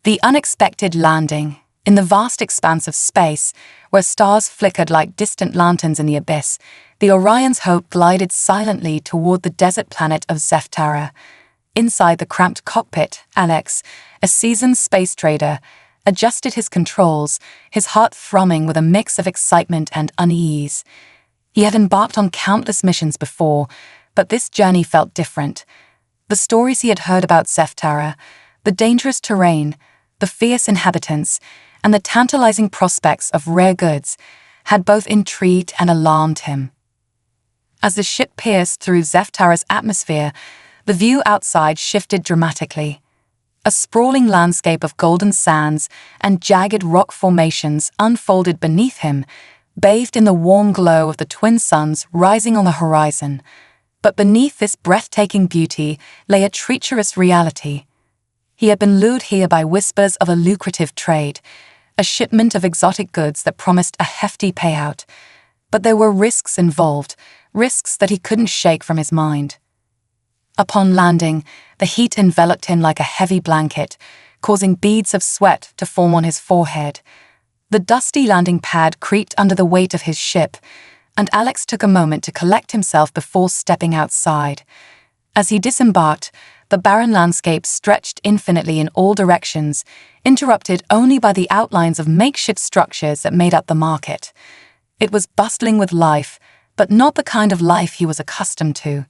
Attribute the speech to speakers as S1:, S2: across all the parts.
S1: The unexpected landing. In the vast expanse of space, where stars flickered like distant lanterns in the abyss, the Orion's Hope glided silently toward the desert planet of Zephthara. Inside the cramped cockpit, Alex, a seasoned space trader, adjusted his controls, his heart thrumming with a mix of excitement and unease. He had embarked on countless missions before, but this journey felt different. The stories he had heard about Zephthara, the dangerous terrain, the fierce inhabitants, and the tantalizing prospects of rare goods had both intrigued and alarmed him. As the ship pierced through Zephthara's atmosphere, the view outside shifted dramatically. A sprawling landscape of golden sands and jagged rock formations unfolded beneath him, bathed in the warm glow of the twin suns rising on the horizon. But beneath this breathtaking beauty lay a treacherous reality. He had been lured here by whispers of a lucrative trade, a shipment of exotic goods that promised a hefty payout. But there were risks involved, risks that he couldn't shake from his mind. Upon landing, the heat enveloped him like a heavy blanket, causing beads of sweat to form on his forehead. The dusty landing pad creaked under the weight of his ship, and Alex took a moment to collect himself before stepping outside. As he disembarked, the barren landscape stretched infinitely in all directions, interrupted only by the outlines of makeshift structures that made up the market. It was bustling with life, but not the kind of life he was accustomed to.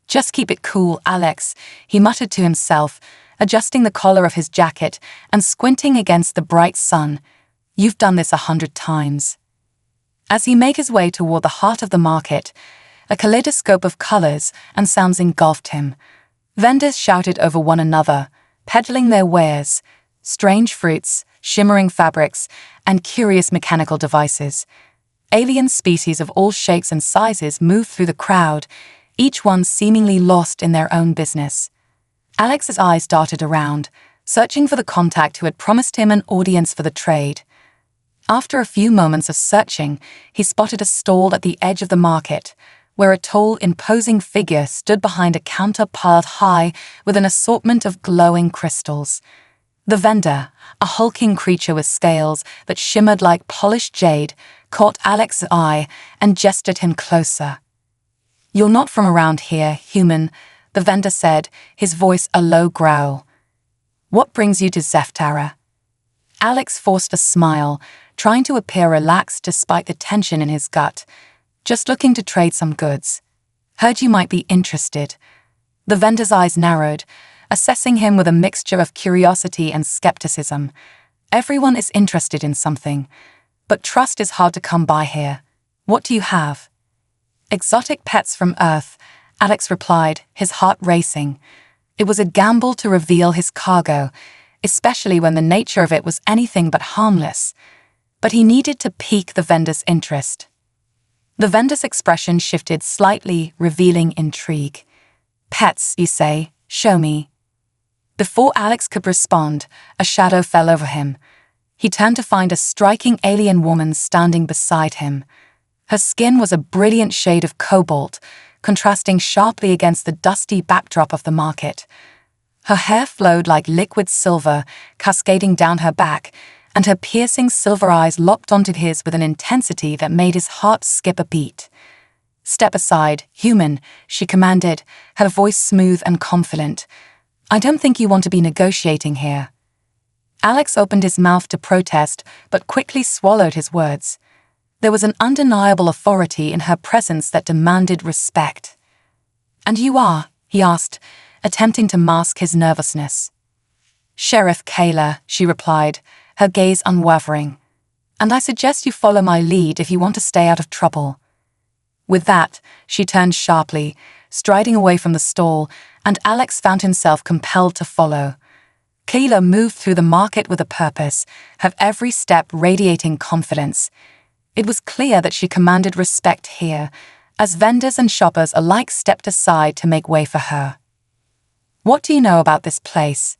S1: "Just keep it cool, Alex," he muttered to himself, adjusting the collar of his jacket and squinting against the bright sun. "You've done this 100 times." As he made his way toward the heart of the market, a kaleidoscope of colors and sounds engulfed him. Vendors shouted over one another, peddling their wares, strange fruits, shimmering fabrics, and curious mechanical devices. Alien species of all shapes and sizes moved through the crowd, each one seemingly lost in their own business. Alex's eyes darted around, searching for the contact who had promised him an audience for the trade. After a few moments of searching, he spotted a stall at the edge of the market, where a tall, imposing figure stood behind a counter piled high with an assortment of glowing crystals. The vendor, a hulking creature with scales that shimmered like polished jade, caught Alex's eye and gestured him closer. "You're not from around here, human," the vendor said, his voice a low growl. "What brings you to Zephthara?" Alex forced a smile, trying to appear relaxed despite the tension in his gut. "Just looking to trade some goods. Heard you might be interested." The vendor's eyes narrowed, assessing him with a mixture of curiosity and skepticism. Everyone is interested in something, but trust is hard to come by here. "What do you have?" "Exotic pets from Earth," Alex replied, his heart racing. It was a gamble to reveal his cargo, especially when the nature of it was anything but harmless. But he needed to pique the vendor's interest. The vendor's expression shifted slightly, revealing intrigue. "Pets, you say? Show me." Before Alex could respond, a shadow fell over him. He turned to find a striking alien woman standing beside him. Her skin was a brilliant shade of cobalt, contrasting sharply against the dusty backdrop of the market. Her hair flowed like liquid silver, cascading down her back, and her piercing silver eyes locked onto his with an intensity that made his heart skip a beat. "Step aside, human," she commanded, her voice smooth and confident. "I don't think you want to be negotiating here." Alex opened his mouth to protest, but quickly swallowed his words. There was an undeniable authority in her presence that demanded respect. "And you are?" he asked, attempting to mask his nervousness. "Sheriff Kayla," she replied, her gaze unwavering. "And I suggest you follow my lead if you want to stay out of trouble." With that, she turned sharply, striding away from the stall, and Alex found himself compelled to follow. Kayla moved through the market with a purpose, her every step radiating confidence. It was clear that she commanded respect here, as vendors and shoppers alike stepped aside to make way for her. "What do you know about this place?"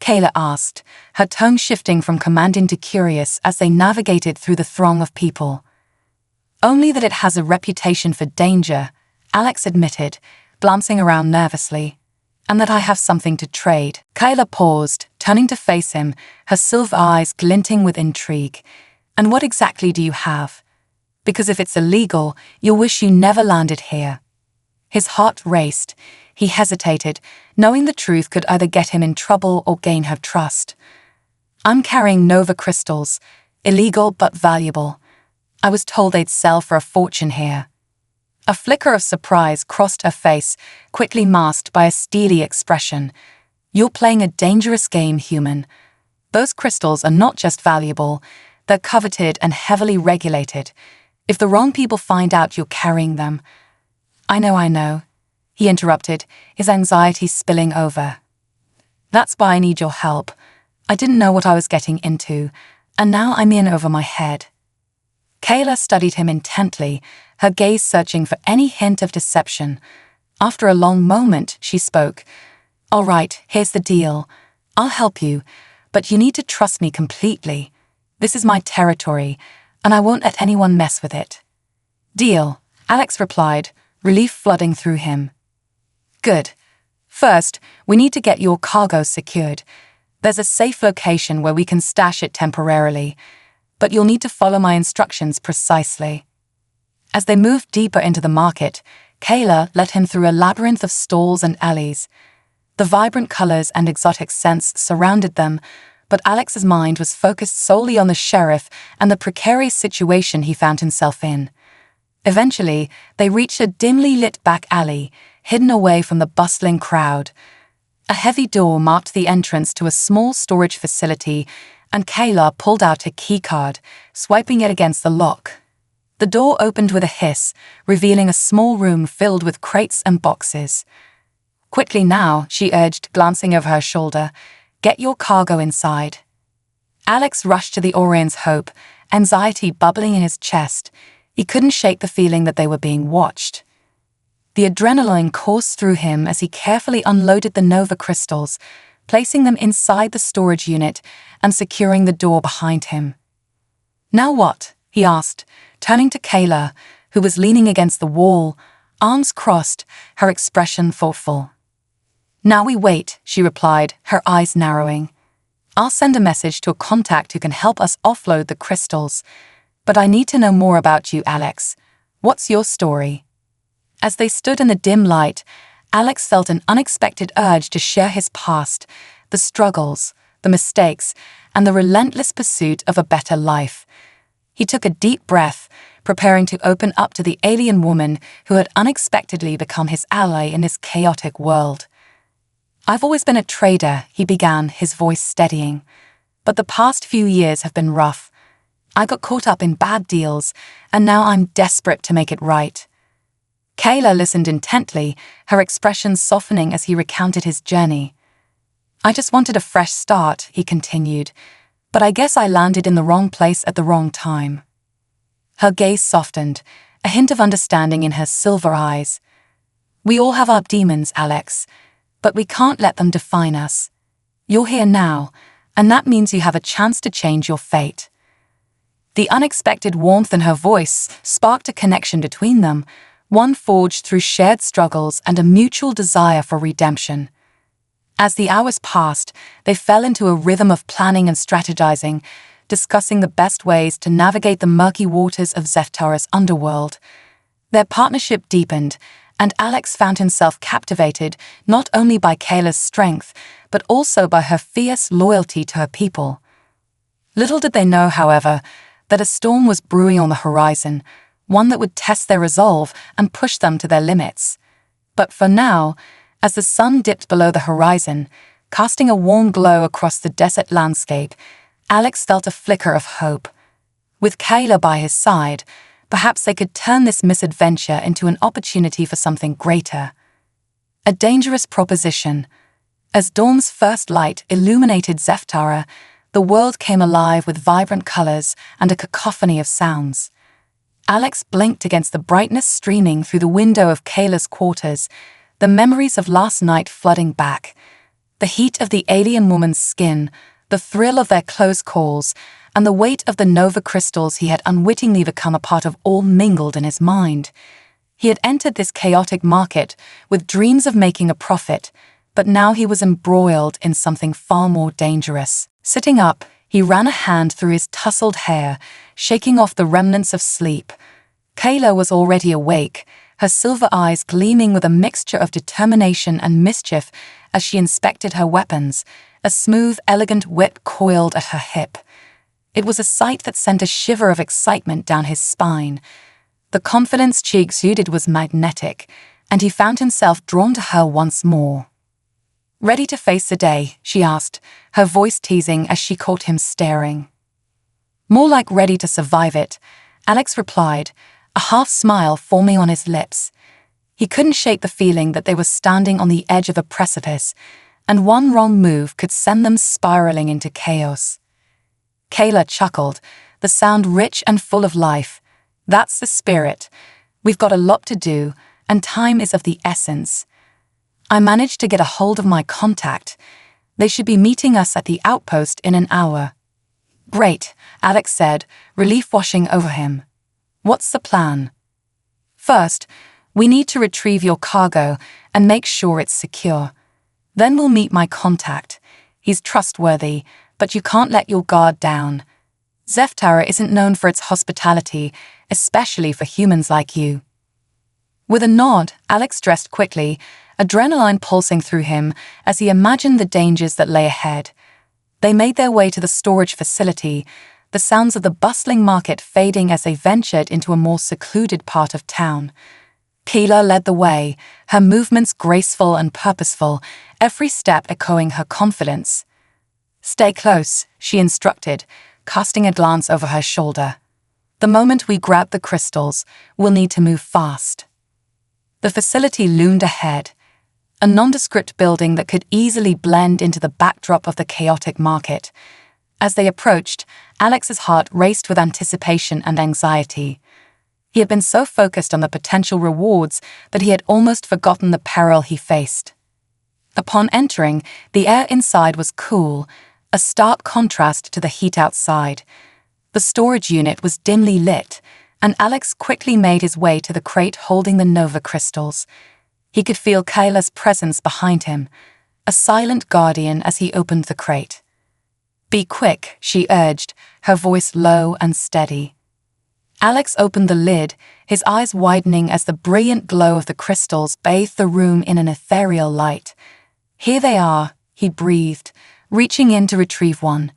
S1: Kayla asked, her tone shifting from commanding to curious as they navigated through the throng of people. "Only that it has a reputation for danger," Alex admitted, glancing around nervously. "And that I have something to trade." Kayla paused, turning to face him, her silver eyes glinting with intrigue. "And what exactly do you have? Because if it's illegal, you'll wish you never landed here." His heart raced. He hesitated, knowing the truth could either get him in trouble or gain her trust. "I'm carrying Nova crystals, illegal but valuable. I was told they'd sell for a fortune here." A flicker of surprise crossed her face, quickly masked by a steely expression. "You're playing a dangerous game, human. Those crystals are not just valuable, they're coveted and heavily regulated. If the wrong people find out you're carrying them—" I know," he interrupted, his anxiety spilling over. "That's why I need your help. I didn't know what I was getting into, and now I'm in over my head." Kayla studied him intently, her gaze searching for any hint of deception. After a long moment, she spoke. "All right, here's the deal. I'll help you, but you need to trust me completely. This is my territory, and I won't let anyone mess with it." "Deal," Alex replied, relief flooding through him. "Good. First, we need to get your cargo secured. There's a safe location where we can stash it temporarily, but you'll need to follow my instructions precisely." As they moved deeper into the market, Kayla led him through a labyrinth of stalls and alleys. The vibrant colors and exotic scents surrounded them, but Alex's mind was focused solely on the sheriff and the precarious situation he found himself in. Eventually, they reached a dimly lit back alley, hidden away from the bustling crowd. A heavy door marked the entrance to a small storage facility, and Kayla pulled out a keycard, swiping it against the lock. The door opened with a hiss, revealing a small room filled with crates and boxes. "Quickly now," she urged, glancing over her shoulder. "Get your cargo inside." Alex rushed to the Orion's Hope, anxiety bubbling in his chest. He couldn't shake the feeling that they were being watched. The adrenaline coursed through him as he carefully unloaded the Nova crystals, placing them inside the storage unit and securing the door behind him. "Now what?" he asked, turning to Kayla, who was leaning against the wall, arms crossed, her expression thoughtful. "Now we wait," she replied, her eyes narrowing. "I'll send a message to a contact who can help us offload the crystals. But I need to know more about you, Alex. What's your story?" As they stood in the dim light, Alex felt an unexpected urge to share his past, the struggles, the mistakes, and the relentless pursuit of a better life. He took a deep breath, preparing to open up to the alien woman who had unexpectedly become his ally in this chaotic world. "I've always been a trader," he began, his voice steadying. "But the past few years have been rough. I got caught up in bad deals, and now I'm desperate to make it right." Kayla listened intently, her expression softening as he recounted his journey. "I just wanted a fresh start," he continued, "but I guess I landed in the wrong place at the wrong time." Her gaze softened, a hint of understanding in her silver eyes. "We all have our demons, Alex, but we can't let them define us. You're here now, and that means you have a chance to change your fate." The unexpected warmth in her voice sparked a connection between them, one forged through shared struggles and a mutual desire for redemption. As the hours passed, they fell into a rhythm of planning and strategizing, discussing the best ways to navigate the murky waters of Zeftara's underworld. Their partnership deepened, and Alex found himself captivated not only by Kayla's strength, but also by her fierce loyalty to her people. Little did they know, however, that a storm was brewing on the horizon, one that would test their resolve and push them to their limits. But for now, as the sun dipped below the horizon, casting a warm glow across the desert landscape, Alex felt a flicker of hope. With Kayla by his side, perhaps they could turn this misadventure into an opportunity for something greater. A dangerous proposition. As dawn's first light illuminated Zeftara, the world came alive with vibrant colors and a cacophony of sounds. Alex blinked against the brightness streaming through the window of Kayla's quarters, the memories of last night flooding back. The heat of the alien woman's skin, the thrill of their close calls, and the weight of the Nova crystals he had unwittingly become a part of all mingled in his mind. He had entered this chaotic market with dreams of making a profit, but now he was embroiled in something far more dangerous. Sitting up, he ran a hand through his tousled hair, shaking off the remnants of sleep. Kayla was already awake, her silver eyes gleaming with a mixture of determination and mischief as she inspected her weapons, a smooth, elegant whip coiled at her hip. It was a sight that sent a shiver of excitement down his spine. The confidence she exuded was magnetic, and he found himself drawn to her once more. "Ready to face the day?" she asked, her voice teasing as she caught him staring. "More like ready to survive it," Alex replied, a half-smile forming on his lips. He couldn't shake the feeling that they were standing on the edge of a precipice, and one wrong move could send them spiraling into chaos. Kayla chuckled, the sound rich and full of life. "That's the spirit. We've got a lot to do, and time is of the essence. I managed to get a hold of my contact. They should be meeting us at the outpost in an hour." "Great," Alex said, relief washing over him. "What's the plan?" "First, we need to retrieve your cargo and make sure it's secure. Then we'll meet my contact. He's trustworthy, but you can't let your guard down. Zephtara isn't known for its hospitality, especially for humans like you." With a nod, Alex dressed quickly, adrenaline pulsing through him as he imagined the dangers that lay ahead. They made their way to the storage facility, the sounds of the bustling market fading as they ventured into a more secluded part of town. Kayla led the way, her movements graceful and purposeful, every step echoing her confidence. "Stay close," she instructed, casting a glance over her shoulder. "The moment we grab the crystals, we'll need to move fast." The facility loomed ahead, a nondescript building that could easily blend into the backdrop of the chaotic market. As they approached, Alex's heart raced with anticipation and anxiety. He had been so focused on the potential rewards that he had almost forgotten the peril he faced. Upon entering, the air inside was cool, a stark contrast to the heat outside. The storage unit was dimly lit, and Alex quickly made his way to the crate holding the Nova crystals. He could feel Kayla's presence behind him, a silent guardian as he opened the crate. "Be quick," she urged, her voice low and steady. Alex opened the lid, his eyes widening as the brilliant glow of the crystals bathed the room in an ethereal light. "Here they are," he breathed, reaching in to retrieve one.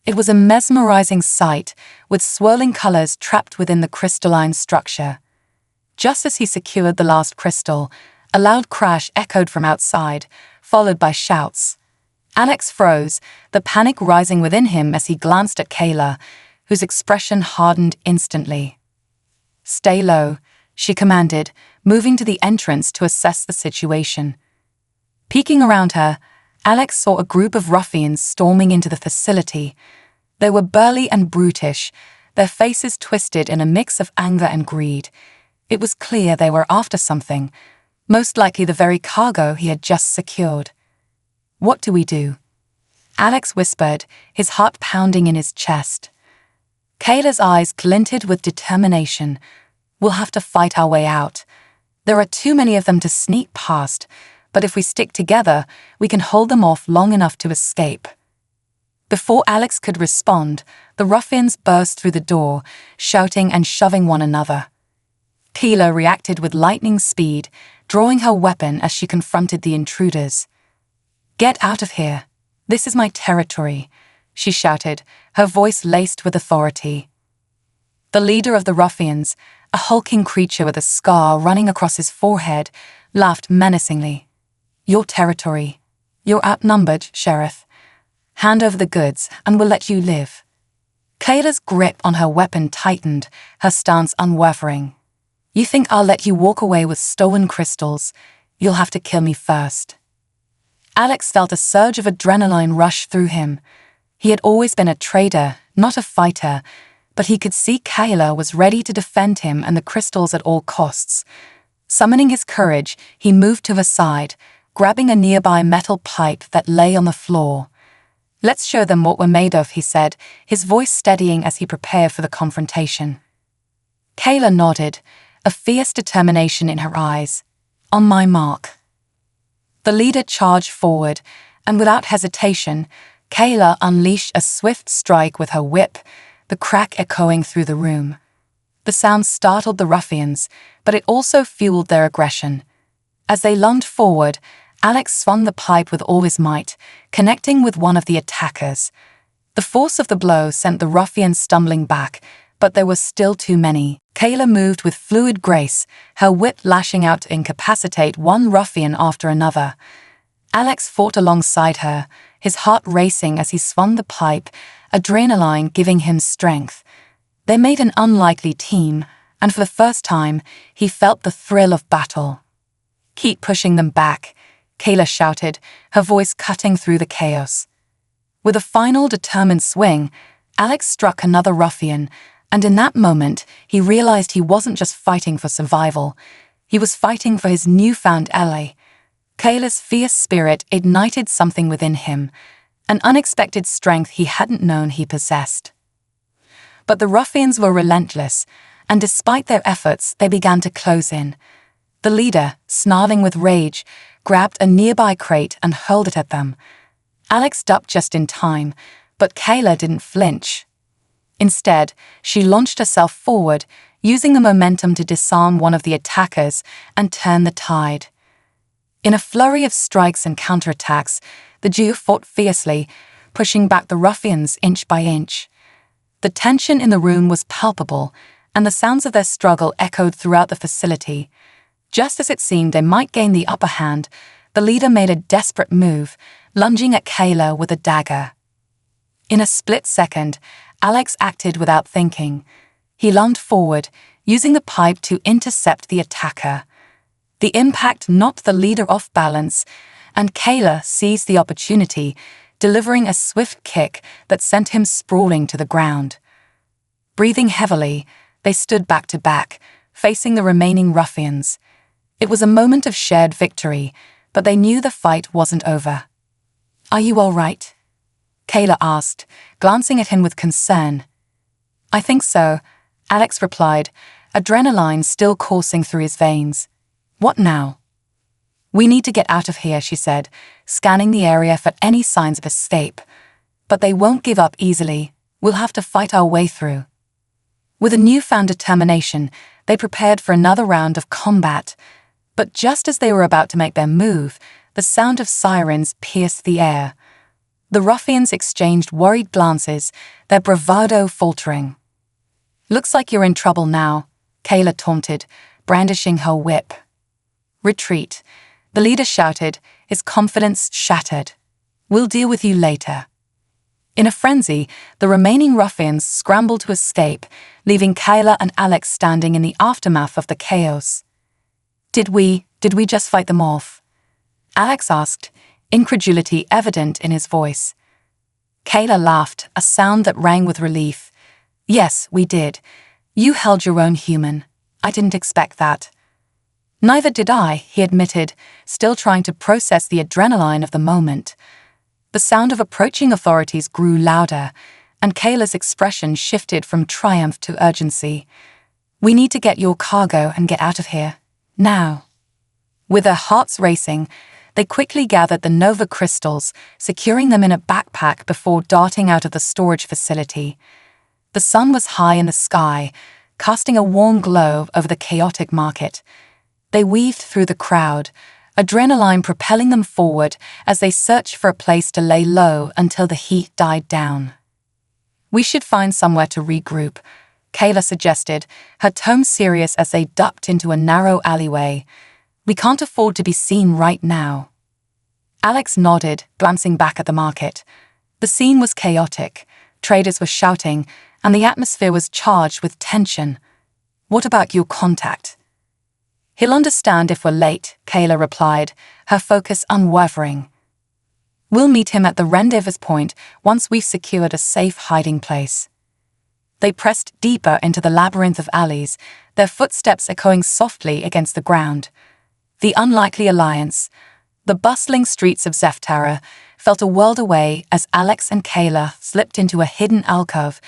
S1: It was a mesmerizing sight, with swirling colors trapped within the crystalline structure. Just as he secured the last crystal, a loud crash echoed from outside, followed by shouts. Alex froze, the panic rising within him as he glanced at Kayla, whose expression hardened instantly. "Stay low," she commanded, moving to the entrance to assess the situation. Peeking around her, Alex saw a group of ruffians storming into the facility. They were burly and brutish, their faces twisted in a mix of anger and greed. It was clear they were after something, most likely the very cargo he had just secured. "What do we do?" Alex whispered, his heart pounding in his chest. Kayla's eyes glinted with determination. "We'll have to fight our way out. There are too many of them to sneak past, but if we stick together, we can hold them off long enough to escape." Before Alex could respond, the ruffians burst through the door, shouting and shoving one another. Kayla reacted with lightning speed, drawing her weapon as she confronted the intruders. "Get out of here. This is my territory," she shouted, her voice laced with authority. The leader of the ruffians, a hulking creature with a scar running across his forehead, laughed menacingly. "Your territory. You're outnumbered, Sheriff. Hand over the goods, and we'll let you live." Kayla's grip on her weapon tightened, her stance unwavering. "You think I'll let you walk away with stolen crystals? You'll have to kill me first." Alex felt a surge of adrenaline rush through him. He had always been a trader, not a fighter, but he could see Kayla was ready to defend him and the crystals at all costs. Summoning his courage, he moved to her side, grabbing a nearby metal pipe that lay on the floor. "Let's show them what we're made of," he said, his voice steadying as he prepared for the confrontation. Kayla nodded, a fierce determination in her eyes. "On my mark." The leader charged forward, and without hesitation, Kayla unleashed a swift strike with her whip, the crack echoing through the room. The sound startled the ruffians, but it also fueled their aggression. As they lunged forward, Alex swung the pipe with all his might, connecting with one of the attackers. The force of the blow sent the ruffians stumbling back, but there were still too many. Kayla moved with fluid grace, her whip lashing out to incapacitate one ruffian after another. Alex fought alongside her, his heart racing as he swung the pipe, adrenaline giving him strength. They made an unlikely team, and for the first time, he felt the thrill of battle. "Keep pushing them back," Kayla shouted, her voice cutting through the chaos. With a final determined swing, Alex struck another ruffian, and in that moment, he realized he wasn't just fighting for survival. He was fighting for his newfound ally. Kayla's fierce spirit ignited something within him, an unexpected strength he hadn't known he possessed. But the ruffians were relentless, and despite their efforts, they began to close in. The leader, snarling with rage, grabbed a nearby crate and hurled it at them. Alex ducked just in time, but Kayla didn't flinch. Instead, she launched herself forward, using the momentum to disarm one of the attackers and turn the tide. In a flurry of strikes and counterattacks, the duo fought fiercely, pushing back the ruffians inch by inch. The tension in the room was palpable, and the sounds of their struggle echoed throughout the facility. Just as it seemed they might gain the upper hand, the leader made a desperate move, lunging at Kayla with a dagger. In a split second, Alex acted without thinking. He lunged forward, using the pipe to intercept the attacker. The impact knocked the leader off balance, and Kayla seized the opportunity, delivering a swift kick that sent him sprawling to the ground. Breathing heavily, they stood back to back, facing the remaining ruffians. It was a moment of shared victory, but they knew the fight wasn't over. "Are you all right?" Kayla asked, glancing at him with concern. "I think so," Alex replied, adrenaline still coursing through his veins. "What now?" "We need to get out of here," she said, scanning the area for any signs of escape. "But they won't give up easily. We'll have to fight our way through." With a newfound determination, they prepared for another round of combat. But just as they were about to make their move, the sound of sirens pierced the air. The ruffians exchanged worried glances, their bravado faltering. "Looks like you're in trouble now," Kayla taunted, brandishing her whip. "Retreat," the leader shouted, his confidence shattered. "We'll deal with you later." In a frenzy, the remaining ruffians scrambled to escape, leaving Kayla and Alex standing in the aftermath of the chaos. Did we just fight them off?" Alex asked, incredulity evident in his voice. Kayla laughed, a sound that rang with relief. "Yes, we did. You held your own human. I didn't expect that." "Neither did I," he admitted, still trying to process the adrenaline of the moment. The sound of approaching authorities grew louder, and Kayla's expression shifted from triumph to urgency. "We need to get your cargo and get out of here. Now." With their hearts racing, they quickly gathered the Nova crystals, securing them in a backpack before darting out of the storage facility. The sun was high in the sky, casting a warm glow over the chaotic market. They weaved through the crowd, adrenaline propelling them forward as they searched for a place to lay low until the heat died down. "We should find somewhere to regroup," Kayla suggested, her tone serious as they ducked into a narrow alleyway. "We can't afford to be seen right now." Alex nodded, glancing back at the market. The scene was chaotic. Traders were shouting, and the atmosphere was charged with tension. "What about your contact?" "He'll understand if we're late," Kayla replied, her focus unwavering. "We'll meet him at the rendezvous point once we've secured a safe hiding place." They pressed deeper into the labyrinth of alleys, their footsteps echoing softly against the ground. The unlikely alliance, the bustling streets of Zeftara, felt a world away as Alex and Kayla slipped into a hidden alcove,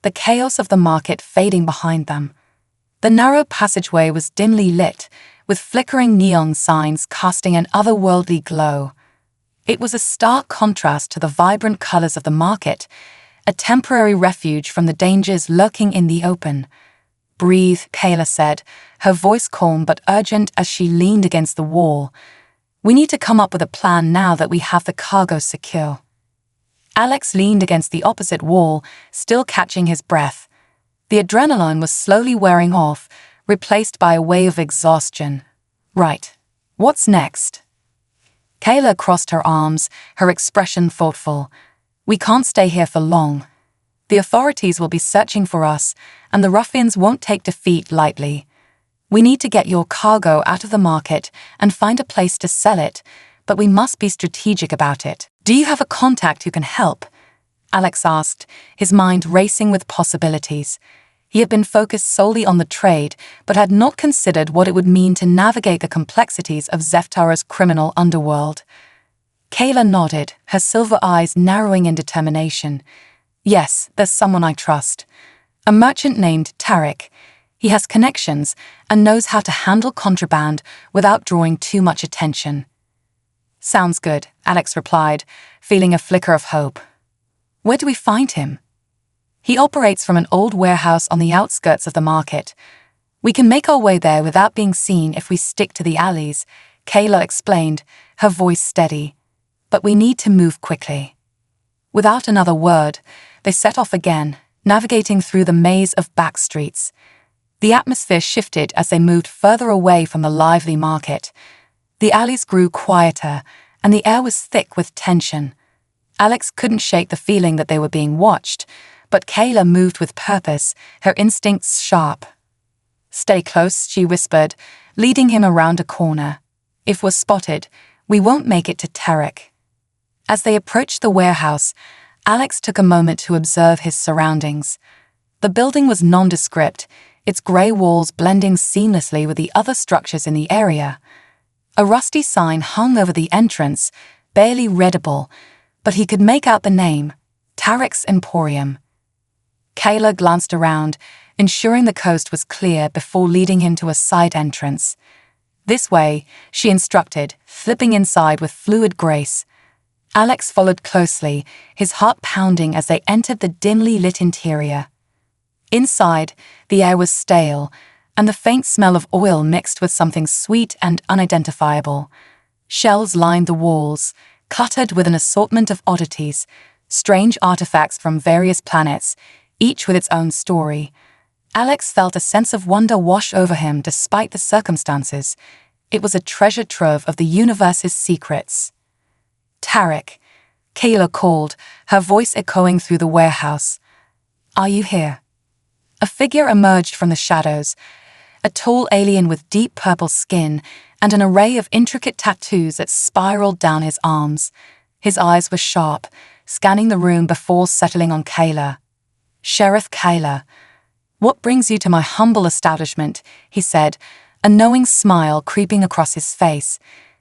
S1: the chaos of the market fading behind them. The narrow passageway was dimly lit, with flickering neon signs casting an otherworldly glow. It was a stark contrast to the vibrant colors of the market, a temporary refuge from the dangers lurking in the open. "Breathe," Kayla said, her voice calm but urgent as she leaned against the wall. "We need to come up with a plan now that we have the cargo secure." Alex leaned against the opposite wall, still catching his breath. The adrenaline was slowly wearing off, replaced by a wave of exhaustion. "Right. What's next?" Kayla crossed her arms, her expression thoughtful. "We can't stay here for long. The authorities will be searching for us, and the ruffians won't take defeat lightly. We need to get your cargo out of the market and find a place to sell it, but we must be strategic about it." "Do you have a contact who can help?" Alex asked, his mind racing with possibilities. He had been focused solely on the trade, but had not considered what it would mean to navigate the complexities of Zeftara's criminal underworld. Kayla nodded, her silver eyes narrowing in determination. "Yes, there's someone I trust. A merchant named Tarek. He has connections and knows how to handle contraband without drawing too much attention." "Sounds good," Alex replied, feeling a flicker of hope. "Where do we find him?" "He operates from an old warehouse on the outskirts of the market. We can make our way there without being seen if we stick to the alleys," Kayla explained, her voice steady. "But we need to move quickly." Without another word, they set off again, navigating through the maze of back streets. The atmosphere shifted as they moved further away from the lively market. The alleys grew quieter, and the air was thick with tension. Alex couldn't shake the feeling that they were being watched, but Kayla moved with purpose, her instincts sharp. "Stay close," she whispered, leading him around a corner. "If we're spotted, we won't make it to Tarek." As they approached the warehouse, Alex took a moment to observe his surroundings. The building was nondescript, its grey walls blending seamlessly with the other structures in the area. A rusty sign hung over the entrance, barely readable, but he could make out the name, Tarek's Emporium. Kayla glanced around, ensuring the coast was clear before leading him to a side entrance. "This way," she instructed, slipping inside with fluid grace. Alex followed closely, his heart pounding as they entered the dimly lit interior. Inside, the air was stale, and the faint smell of oil mixed with something sweet and unidentifiable. Shelves lined the walls, cluttered with an assortment of oddities, strange artifacts from various planets, each with its own story. Alex felt a sense of wonder wash over him despite the circumstances. It was a treasure trove of the universe's secrets. "Tarek," Kayla called, her voice echoing through the warehouse. "Are you here?" A figure emerged from the shadows, a tall alien with deep purple skin and an array of intricate tattoos that spiraled down his arms. His eyes were sharp, scanning the room before settling on Kayla. "Sheriff Kayla, what brings you to my humble establishment?" he said, a knowing smile creeping across his face.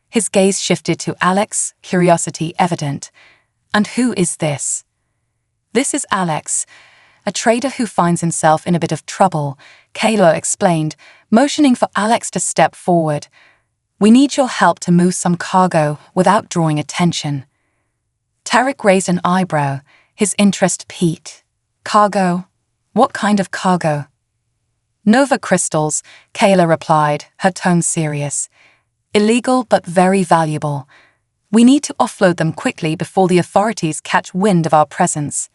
S1: His gaze shifted to Alex, curiosity evident. "And who is this?" "This is Alex, a trader who finds himself in a bit of trouble," Kayla explained, motioning for Alex to step forward. "We need your help to move some cargo without drawing attention." Tarek raised an eyebrow, his interest piqued. "Cargo? What kind of cargo?" "Nova crystals," Kayla replied, her tone serious. "Illegal but very valuable. We need to offload them quickly before the authorities catch wind of our presence."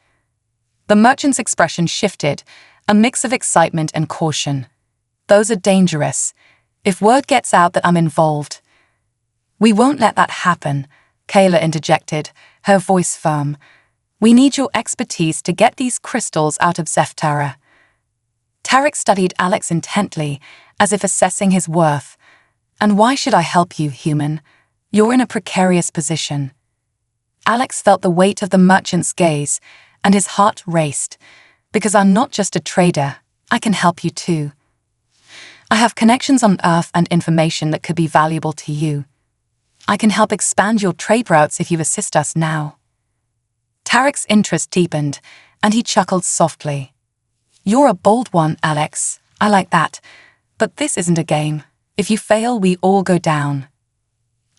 S1: The merchant's expression shifted, a mix of excitement and caution. "Those are dangerous. If word gets out that I'm involved—" "We won't let that happen," Kayla interjected, her voice firm. "We need your expertise to get these crystals out of Zeftara." Tarek studied Alex intently, as if assessing his worth. "And why should I help you, human? You're in a precarious position." Alex felt the weight of the merchant's gaze, and his heart raced. "Because I'm not just a trader, I can help you too. I have connections on Earth and information that could be valuable to you. I can help expand your trade routes if you assist us now." Tarek's interest deepened, and he chuckled softly. "You're a bold one, Alex. I like that. But this isn't a game. If you fail, we all go down.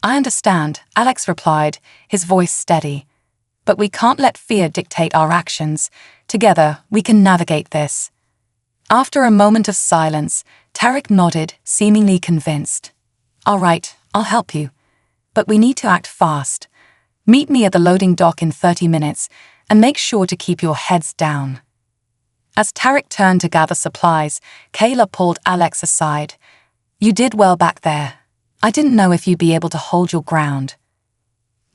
S1: I understand, Alex replied, his voice steady. But we can't let fear dictate our actions. Together, we can navigate this. After a moment of silence, Tarek nodded, seemingly convinced. All right, I'll help you. But we need to act fast. Meet me at the loading dock in 30 minutes, and make sure to keep your heads down. As Tarek turned to gather supplies, Kayla pulled Alex aside. You did well back there. I didn't know if you'd be able to hold your ground.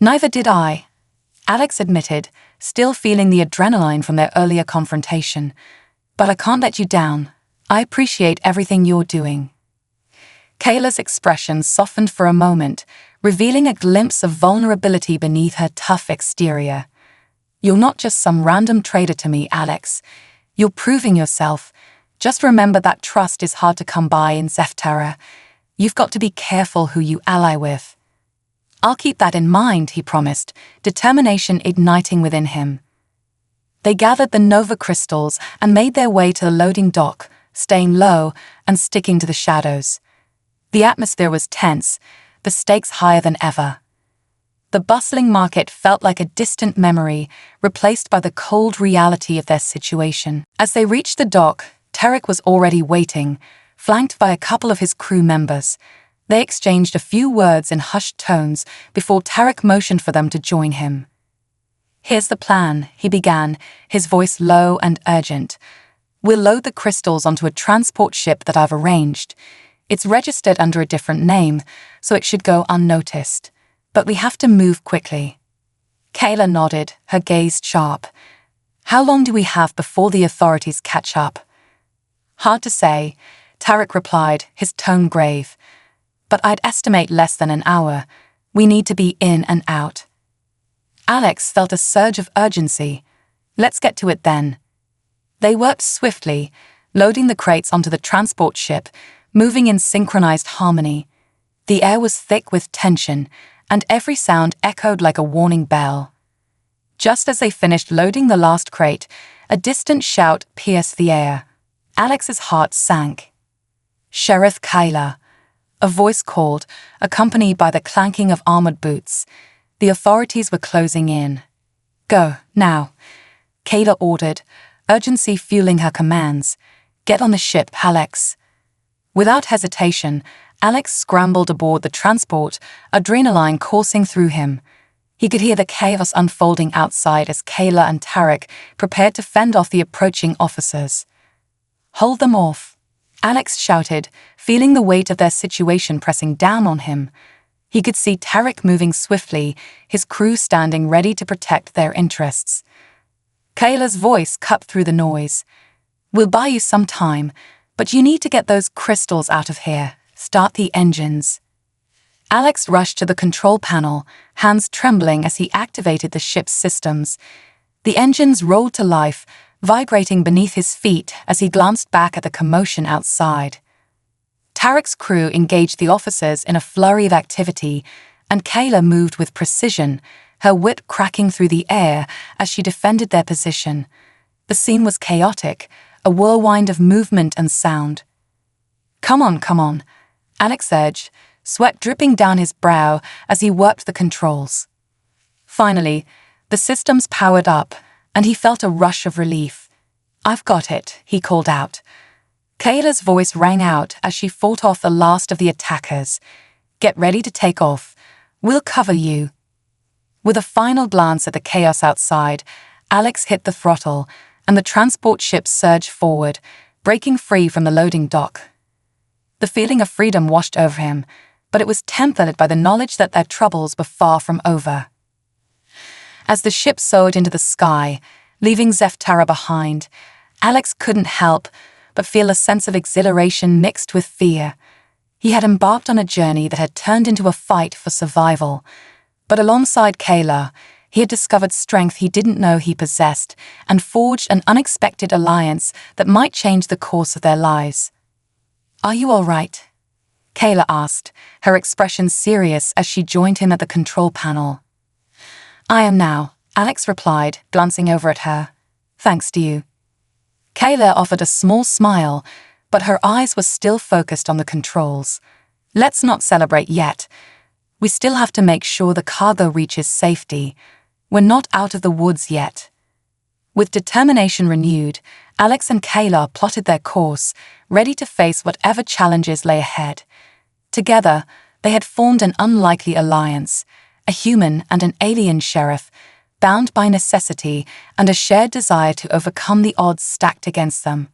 S1: Neither did I, Alex admitted, still feeling the adrenaline from their earlier confrontation. But I can't let you down. I appreciate everything you're doing. Kayla's expression softened for a moment, revealing a glimpse of vulnerability beneath her tough exterior. You're not just some random traitor to me, Alex. You're proving yourself. Just remember that trust is hard to come by in Zephtera. You've got to be careful who you ally with. I'll keep that in mind, he promised, determination igniting within him. They gathered the Nova crystals and made their way to the loading dock, staying low and sticking to the shadows. The atmosphere was tense, the stakes higher than ever. The bustling market felt like a distant memory, replaced by the cold reality of their situation. As they reached the dock, Tarek was already waiting, flanked by a couple of his crew members. They exchanged a few words in hushed tones before Tarek motioned for them to join him. Here's the plan, he began, his voice low and urgent. We'll load the crystals onto a transport ship that I've arranged. It's registered under a different name, so it should go unnoticed. But we have to move quickly. Kayla nodded, her gaze sharp. How long do we have before the authorities catch up? Hard to say, Tarek replied, his tone grave. But I'd estimate less than an hour. We need to be in and out. Alex felt a surge of urgency. Let's get to it then. They worked swiftly, loading the crates onto the transport ship, moving in synchronized harmony. The air was thick with tension, and every sound echoed like a warning bell. Just as they finished loading the last crate, a distant shout pierced the air. Alex's heart sank. Sheriff Kayla. A voice called, accompanied by the clanking of armored boots. The authorities were closing in. Go, now, Kayla ordered, urgency fueling her commands. Get on the ship, Alex. Without hesitation, Alex scrambled aboard the transport, adrenaline coursing through him. He could hear the chaos unfolding outside as Kayla and Tarek prepared to fend off the approaching officers. Hold them off, Alex shouted, feeling the weight of their situation pressing down on him. He could see Tarek moving swiftly, his crew standing ready to protect their interests. Kayla's voice cut through the noise. We'll buy you some time, but you need to get those crystals out of here. Start the engines. Alex rushed to the control panel, hands trembling as he activated the ship's systems. The engines rolled to life, vibrating beneath his feet as he glanced back at the commotion outside. Tarek's crew engaged the officers in a flurry of activity, and Kayla moved with precision, her whip cracking through the air as she defended their position. The scene was chaotic, a whirlwind of movement and sound. Come on, Alex urged, sweat dripping down his brow as he worked the controls. Finally, the systems powered up, and he felt a rush of relief. I've got it, he called out. Kayla's voice rang out as she fought off the last of the attackers. Get ready to take off. We'll cover you. With a final glance at the chaos outside, Alex hit the throttle, and the transport ship surged forward, breaking free from the loading dock. The feeling of freedom washed over him, but it was tempered by the knowledge that their troubles were far from over. As the ship soared into the sky, leaving Zephtera behind, Alex couldn't help but feel a sense of exhilaration mixed with fear. He had embarked on a journey that had turned into a fight for survival, but alongside Kayla, he had discovered strength he didn't know he possessed and forged an unexpected alliance that might change the course of their lives. Are you all right? Kayla asked, her expression serious as she joined him at the control panel. I am now, Alex replied, glancing over at her. Thanks to you. Kayla offered a small smile, but her eyes were still focused on the controls. Let's not celebrate yet. We still have to make sure the cargo reaches safety. We're not out of the woods yet." With determination renewed, Alex and Kayla plotted their course, ready to face whatever challenges lay ahead. Together, they had formed an unlikely alliance, a human and an alien sheriff, bound by necessity and a shared desire to overcome the odds stacked against them.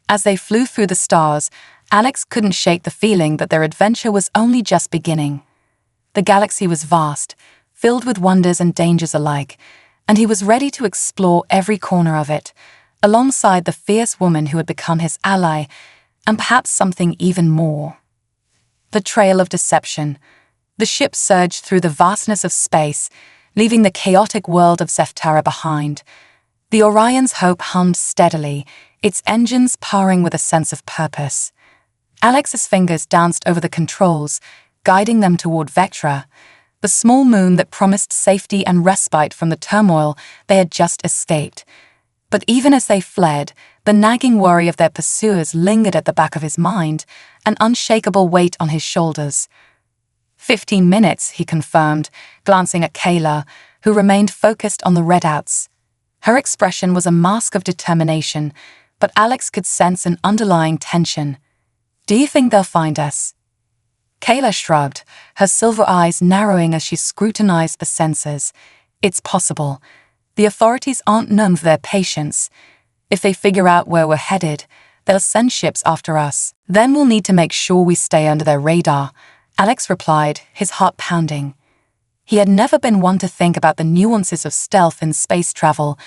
S1: As they flew through the stars, Alex couldn't shake the feeling that their adventure was only just beginning. The galaxy was vast, filled with wonders and dangers alike, and he was ready to explore every corner of it, alongside the fierce woman who had become his ally, and perhaps something even more. The Trail of Deception. The ship surged through the vastness of space, leaving the chaotic world of Zeftara behind. The Orion's Hope hummed steadily, its engines purring with a sense of purpose. Alex's fingers danced over the controls, guiding them toward Vectra, the small moon that promised safety and respite from the turmoil they had just escaped. But even as they fled, the nagging worry of their pursuers lingered at the back of his mind, an unshakable weight on his shoulders. 15 minutes, he confirmed, glancing at Kayla, who remained focused on the readouts. Her expression was a mask of determination, but Alex could sense an underlying tension. "Do you think they'll find us?" Kayla shrugged, her silver eyes narrowing as she scrutinized the sensors. "It's possible. The authorities aren't known for their patience. If they figure out where we're headed, they'll send ships after us. Then we'll need to make sure we stay under their radar," Alex replied, his heart pounding. He had never been one to think about the nuances of stealth in space travel,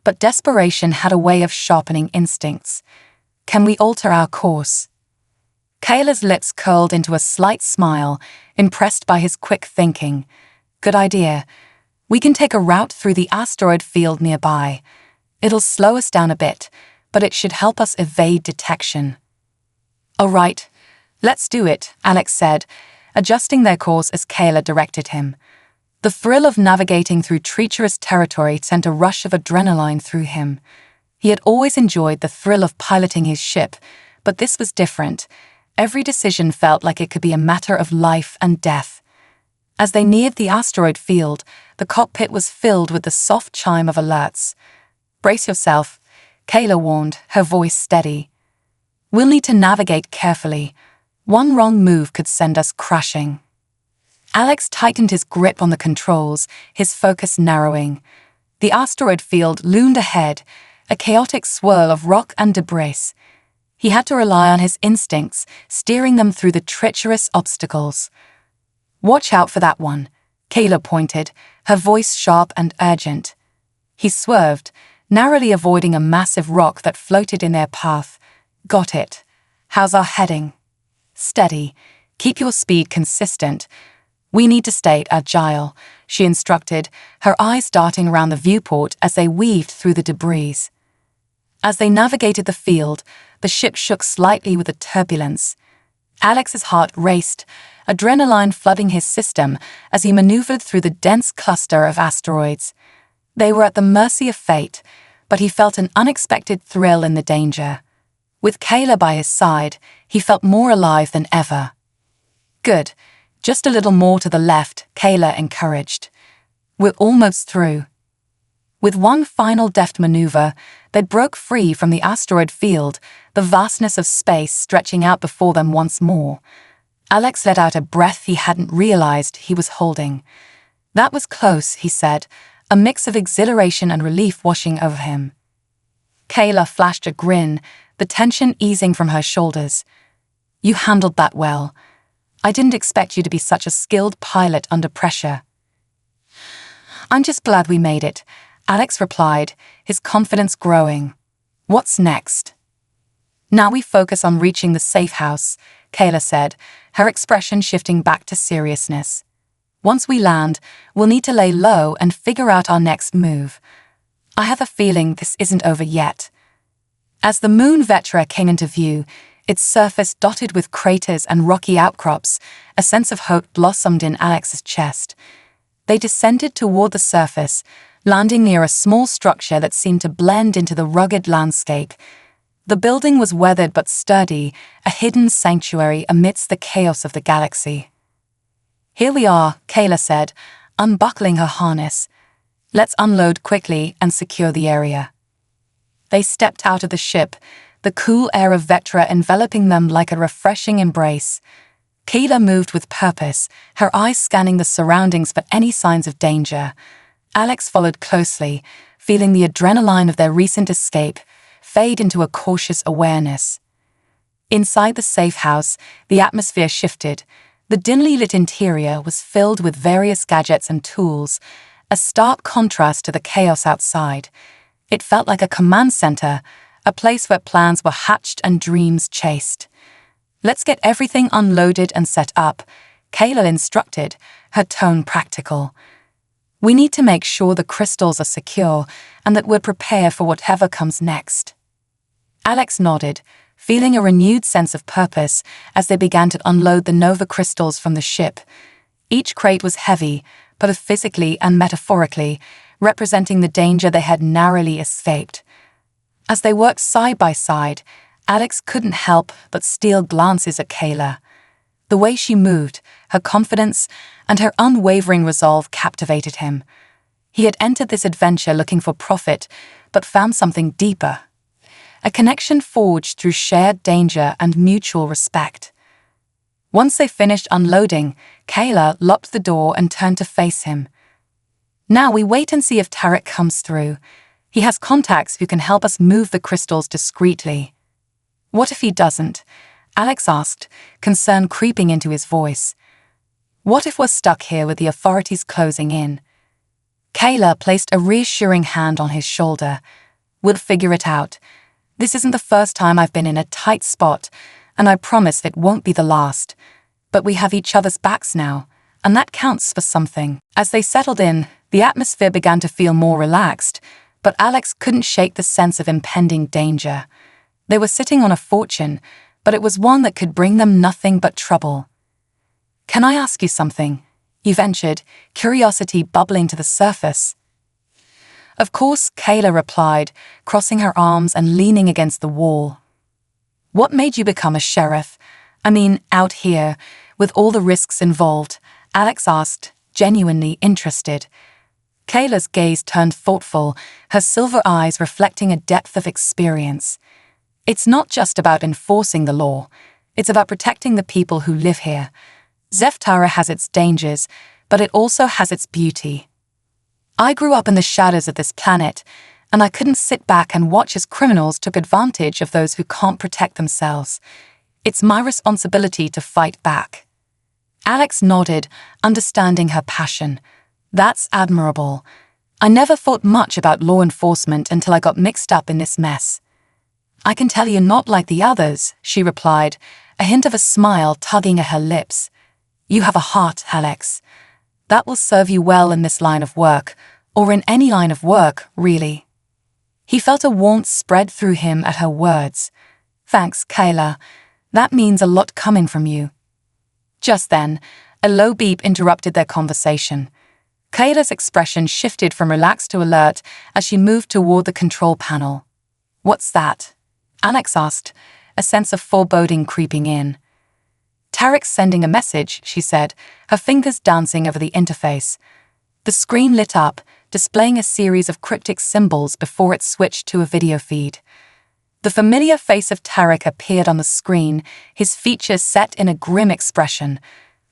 S1: but desperation had a way of sharpening instincts. "Can we alter our course?" Kayla's lips curled into a slight smile, impressed by his quick thinking. "Good idea. We can take a route through the asteroid field nearby. It'll slow us down a bit, but it should help us evade detection." "All right, let's do it," Alex said, adjusting their course as Kayla directed him. The thrill of navigating through treacherous territory sent a rush of adrenaline through him. He had always enjoyed the thrill of piloting his ship, but this was different. Every decision felt like it could be a matter of life and death. As they neared the asteroid field, the cockpit was filled with the soft chime of alerts. "Brace yourself," Kayla warned, her voice steady. "We'll need to navigate carefully. One wrong move could send us crashing." Alex tightened his grip on the controls, his focus narrowing. The asteroid field loomed ahead, a chaotic swirl of rock and debris. He had to rely on his instincts, steering them through the treacherous obstacles. "Watch out for that one," Kayla pointed, her voice sharp and urgent. He swerved, narrowly avoiding a massive rock that floated in their path. "Got it. How's our heading?" "Steady. Keep your speed consistent. We need to stay agile," she instructed, her eyes darting around the viewport as they weaved through the debris. As they navigated the field, the ship shook slightly with the turbulence. Alex's heart raced, adrenaline flooding his system as he maneuvered through the dense cluster of asteroids. They were at the mercy of fate, but he felt an unexpected thrill in the danger. With Kayla by his side, he felt more alive than ever. "Good. Just a little more to the left," Kayla encouraged. "We're almost through." With one final deft maneuver, they broke free from the asteroid field, the vastness of space stretching out before them once more. Alex let out a breath he hadn't realized he was holding. "That was close," he said, a mix of exhilaration and relief washing over him. Kayla flashed a grin, the tension easing from her shoulders. "You handled that well. I didn't expect you to be such a skilled pilot under pressure." "I'm just glad we made it," Alex replied, his confidence growing. "What's next?" "Now we focus on reaching the safe house," Kayla said, her expression shifting back to seriousness. "Once we land, we'll need to lay low and figure out our next move. I have a feeling this isn't over yet." As the moon Vectra came into view, its surface dotted with craters and rocky outcrops, a sense of hope blossomed in Alex's chest. They descended toward the surface, landing near a small structure that seemed to blend into the rugged landscape. The building was weathered but sturdy, a hidden sanctuary amidst the chaos of the galaxy. "Here we are," Kayla said, unbuckling her harness. "Let's unload quickly and secure the area." They stepped out of the ship, the cool air of Vectra enveloping them like a refreshing embrace. Kayla moved with purpose, her eyes scanning the surroundings for any signs of danger. Alex followed closely, feeling the adrenaline of their recent escape fade into a cautious awareness. Inside the safe house, the atmosphere shifted. The dimly lit interior was filled with various gadgets and tools, a stark contrast to the chaos outside. It felt like a command center, a place where plans were hatched and dreams chased. "Let's get everything unloaded and set up," Kayla instructed, her tone practical. "We need to make sure the crystals are secure and that we're prepared for whatever comes next." Alex nodded, feeling a renewed sense of purpose as they began to unload the Nova crystals from the ship. Each crate was heavy, both physically and metaphorically, representing the danger they had narrowly escaped. As they worked side by side, Alex couldn't help but steal glances at Kayla. The way she moved, her confidence, and her unwavering resolve captivated him. He had entered this adventure looking for profit, but found something deeper. A connection forged through shared danger and mutual respect. Once they finished unloading, Kayla locked the door and turned to face him. "Now we wait and see if Tarek comes through. He has contacts who can help us move the crystals discreetly." "What if he doesn't?" Alex asked, concern creeping into his voice. "What if we're stuck here with the authorities closing in?" Kayla placed a reassuring hand on his shoulder. "We'll figure it out. This isn't the first time I've been in a tight spot, and I promise it won't be the last. But we have each other's backs now, and that counts for something." As they settled in, the atmosphere began to feel more relaxed, but Alex couldn't shake the sense of impending danger. They were sitting on a fortune, but it was one that could bring them nothing but trouble. "Can I ask you something?" he ventured, curiosity bubbling to the surface. "Of course," Kayla replied, crossing her arms and leaning against the wall. "What made you become a sheriff? I mean, out here, with all the risks involved?" Alex asked, genuinely interested. Kayla's gaze turned thoughtful, her silver eyes reflecting a depth of experience. "It's not just about enforcing the law. It's about protecting the people who live here. Zeftara has its dangers, but it also has its beauty. I grew up in the shadows of this planet, and I couldn't sit back and watch as criminals took advantage of those who can't protect themselves. It's my responsibility to fight back." Alex nodded, understanding her passion. "That's admirable. I never thought much about law enforcement until I got mixed up in this mess." "I can tell you're not like the others," she replied, a hint of a smile tugging at her lips. "You have a heart, Alex. That will serve you well in this line of work, or in any line of work, really." He felt a warmth spread through him at her words. "Thanks, Kayla. That means a lot coming from you." Just then, a low beep interrupted their conversation. Kayla's expression shifted from relaxed to alert as she moved toward the control panel. "What's that?" Alex asked, a sense of foreboding creeping in. "Tarek's sending a message," she said, her fingers dancing over the interface. The screen lit up, displaying a series of cryptic symbols before it switched to a video feed. The familiar face of Tarek appeared on the screen, his features set in a grim expression.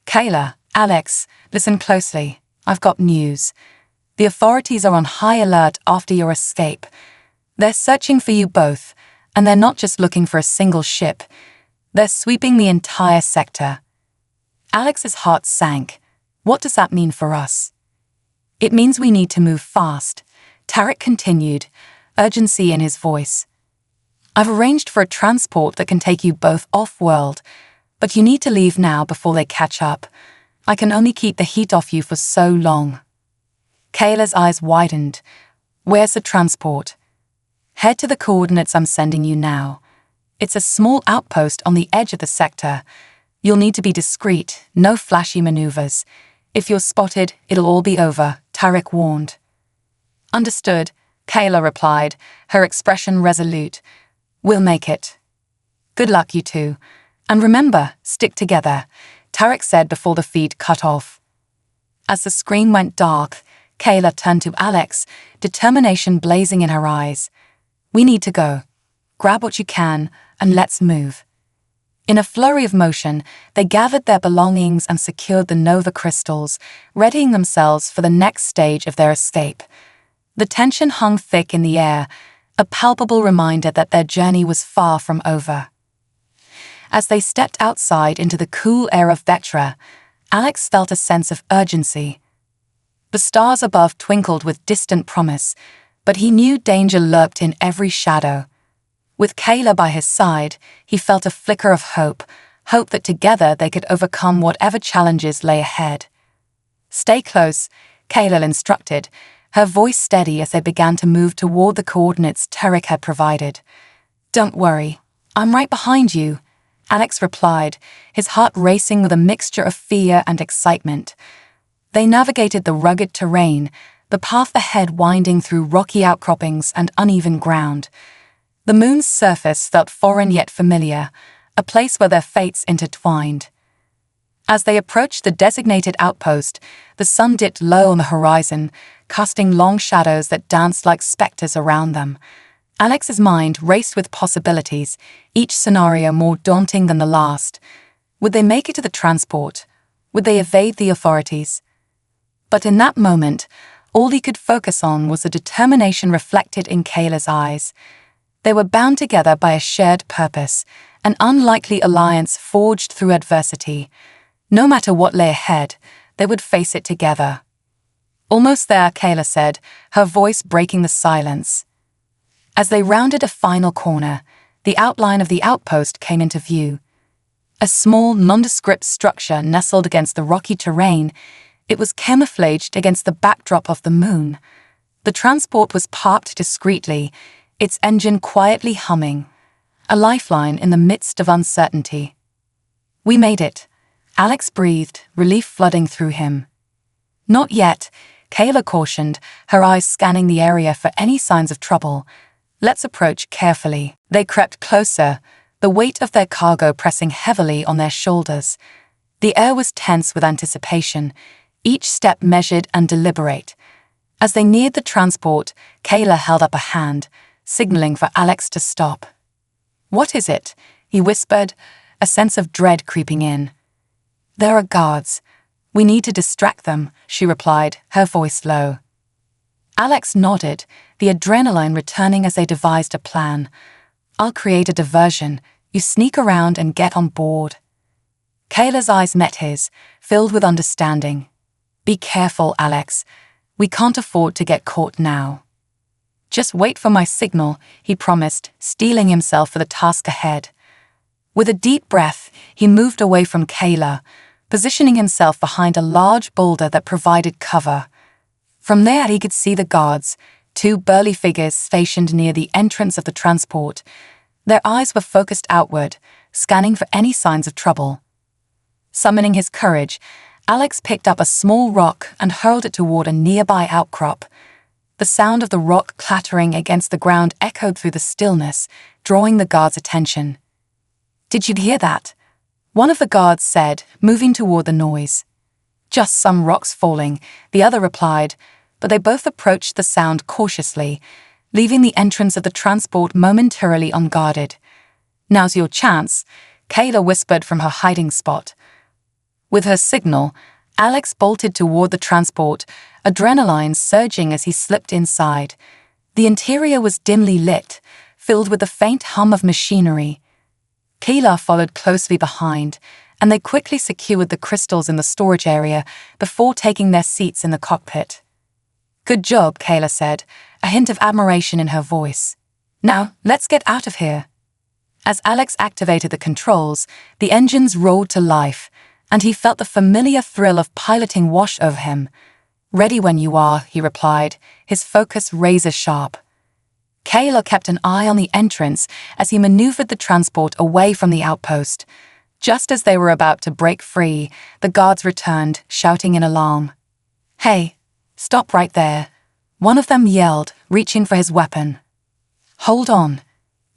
S1: "Kayla, Alex, listen closely. I've got news. The authorities are on high alert after your escape. They're searching for you both, and they're not just looking for a single ship. They're sweeping the entire sector." Alex's heart sank. "What does that mean for us?" "It means we need to move fast," Tarek continued, urgency in his voice. "I've arranged for a transport that can take you both off-world, but you need to leave now before they catch up. I can only keep the heat off you for so long." Kayla's eyes widened. "Where's the transport?" "Head to the coordinates I'm sending you now. It's a small outpost on the edge of the sector. You'll need to be discreet, no flashy maneuvers. If you're spotted, it'll all be over," Tarek warned. "Understood," Kayla replied, her expression resolute. We'll make it. Good luck, you two. And remember, stick together, Tarek said before the feed cut off. As the screen went dark, Kayla turned to Alex, determination blazing in her eyes. We need to go. Grab what you can, and let's move. In a flurry of motion, they gathered their belongings and secured the Nova crystals, readying themselves for the next stage of their escape. The tension hung thick in the air, a palpable reminder that their journey was far from over. As they stepped outside into the cool air of Vectra, Alex felt a sense of urgency. The stars above twinkled with distant promise, but he knew danger lurked in every shadow. With Kayla by his side, he felt a flicker of hope that together they could overcome whatever challenges lay ahead. Stay close, Kayla instructed, her voice steady as they began to move toward the coordinates Tarek had provided. Don't worry, I'm right behind you, Alex replied, his heart racing with a mixture of fear and excitement. They navigated the rugged terrain, the path ahead winding through rocky outcroppings and uneven ground. The moon's surface felt foreign yet familiar, a place where their fates intertwined. As they approached the designated outpost, the sun dipped low on the horizon, casting long shadows that danced like specters around them. Alex's mind raced with possibilities, each scenario more daunting than the last. Would they make it to the transport? Would they evade the authorities? But in that moment, all he could focus on was the determination reflected in Kayla's eyes. They were bound together by a shared purpose, an unlikely alliance forged through adversity. No matter what lay ahead, they would face it together. Almost there, Kayla said, her voice breaking the silence. As they rounded a final corner, the outline of the outpost came into view. A small, nondescript structure nestled against the rocky terrain, it was camouflaged against the backdrop of the moon. The transport was parked discreetly, its engine quietly humming, a lifeline in the midst of uncertainty. We made it, Alex breathed, relief flooding through him. Not yet, Kayla cautioned, her eyes scanning the area for any signs of trouble. Let's approach carefully. They crept closer, the weight of their cargo pressing heavily on their shoulders. The air was tense with anticipation, each step measured and deliberate. As they neared the transport, Kayla held up a hand, signaling for Alex to stop. What is it? He whispered, a sense of dread creeping in. There are guards. We need to distract them, she replied, her voice low. Alex nodded, the adrenaline returning as they devised a plan. I'll create a diversion. You sneak around and get on board. Kayla's eyes met his, filled with understanding. Be careful, Alex. We can't afford to get caught now. Just wait for my signal, he promised, steeling himself for the task ahead. With a deep breath, he moved away from Kayla, positioning himself behind a large boulder that provided cover. From there he could see the guards, two burly figures stationed near the entrance of the transport. Their eyes were focused outward, scanning for any signs of trouble. Summoning his courage, Alex picked up a small rock and hurled it toward a nearby outcrop. The sound of the rock clattering against the ground echoed through the stillness, drawing the guard's attention. Did you hear that? One of the guards said, moving toward the noise. Just some rocks falling, the other replied, but they both approached the sound cautiously, leaving the entrance of the transport momentarily unguarded. Now's your chance, Kayla whispered from her hiding spot. With her signal, Alex bolted toward the transport, adrenaline surging as he slipped inside. The interior was dimly lit, filled with the faint hum of machinery. Kayla followed closely behind, and they quickly secured the crystals in the storage area before taking their seats in the cockpit. Good job, Kayla said, a hint of admiration in her voice. Now, let's get out of here. As Alex activated the controls, the engines roared to life, and he felt the familiar thrill of piloting wash over him. Ready when you are, he replied, his focus razor-sharp. Kayla kept an eye on the entrance as he maneuvered the transport away from the outpost. Just as they were about to break free, the guards returned, shouting in alarm. Hey, stop right there, one of them yelled, reaching for his weapon. Hold on,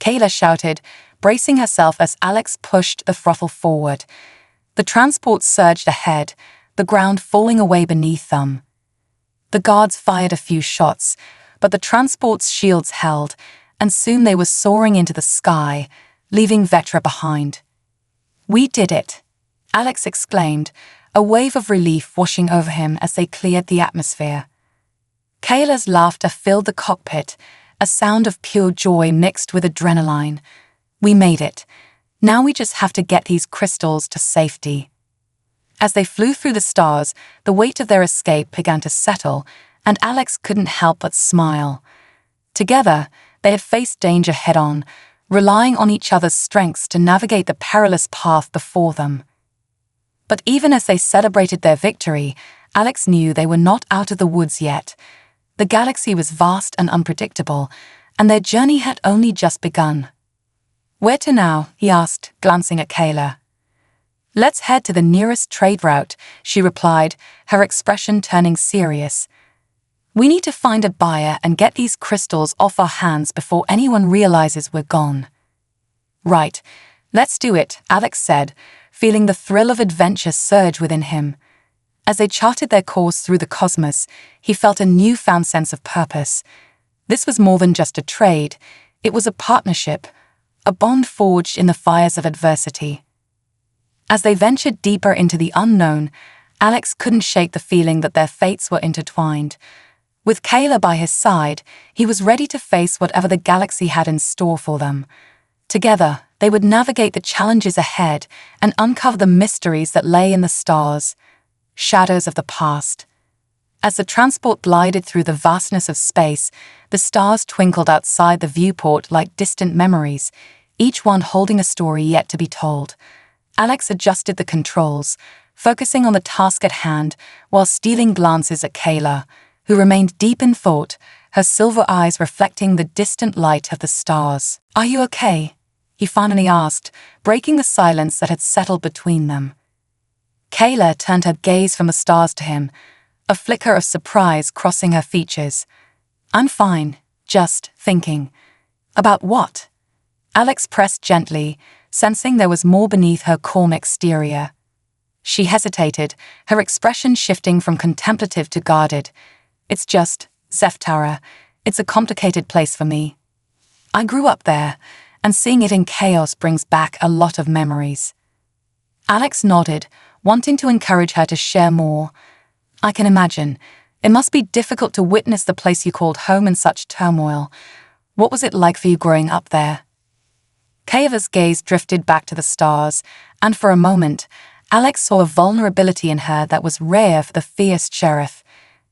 S1: Kayla shouted, bracing herself as Alex pushed the throttle forward. The transport surged ahead, the ground falling away beneath them. The guards fired a few shots, but the transport's shields held, and soon they were soaring into the sky, leaving Vetra behind. "We did it," Alex exclaimed, a wave of relief washing over him as they cleared the atmosphere. Kayla's laughter filled the cockpit, a sound of pure joy mixed with adrenaline. "We made it. Now we just have to get these crystals to safety." As they flew through the stars, the weight of their escape began to settle, and Alex couldn't help but smile. Together, they had faced danger head-on, relying on each other's strengths to navigate the perilous path before them. But even as they celebrated their victory, Alex knew they were not out of the woods yet. The galaxy was vast and unpredictable, and their journey had only just begun. "Where to now?" he asked, glancing at Kayla. "Let's head to the nearest trade route," she replied, her expression turning serious. "We need to find a buyer and get these crystals off our hands before anyone realizes we're gone." "Right, let's do it," Alex said, feeling the thrill of adventure surge within him. As they charted their course through the cosmos, he felt a newfound sense of purpose. This was more than just a trade, it was a partnership, a bond forged in the fires of adversity. As they ventured deeper into the unknown, Alex couldn't shake the feeling that their fates were intertwined. With Kayla by his side, he was ready to face whatever the galaxy had in store for them. Together, they would navigate the challenges ahead and uncover the mysteries that lay in the stars, shadows of the past. As the transport glided through the vastness of space, the stars twinkled outside the viewport like distant memories, each one holding a story yet to be told. Alex adjusted the controls, focusing on the task at hand while stealing glances at Kayla, who remained deep in thought, her silver eyes reflecting the distant light of the stars. "Are you okay?" he finally asked, breaking the silence that had settled between them. Kayla turned her gaze from the stars to him, a flicker of surprise crossing her features. "I'm fine, just thinking." "About what?" Alex pressed gently, sensing there was more beneath her calm exterior. She hesitated, her expression shifting from contemplative to guarded. "It's just, Zeftara, it's a complicated place for me. I grew up there, and seeing it in chaos brings back a lot of memories." Alex nodded, wanting to encourage her to share more. "I can imagine. It must be difficult to witness the place you called home in such turmoil. What was it like for you growing up there?" Kayla's gaze drifted back to the stars, and for a moment, Alex saw a vulnerability in her that was rare for the fierce sheriff.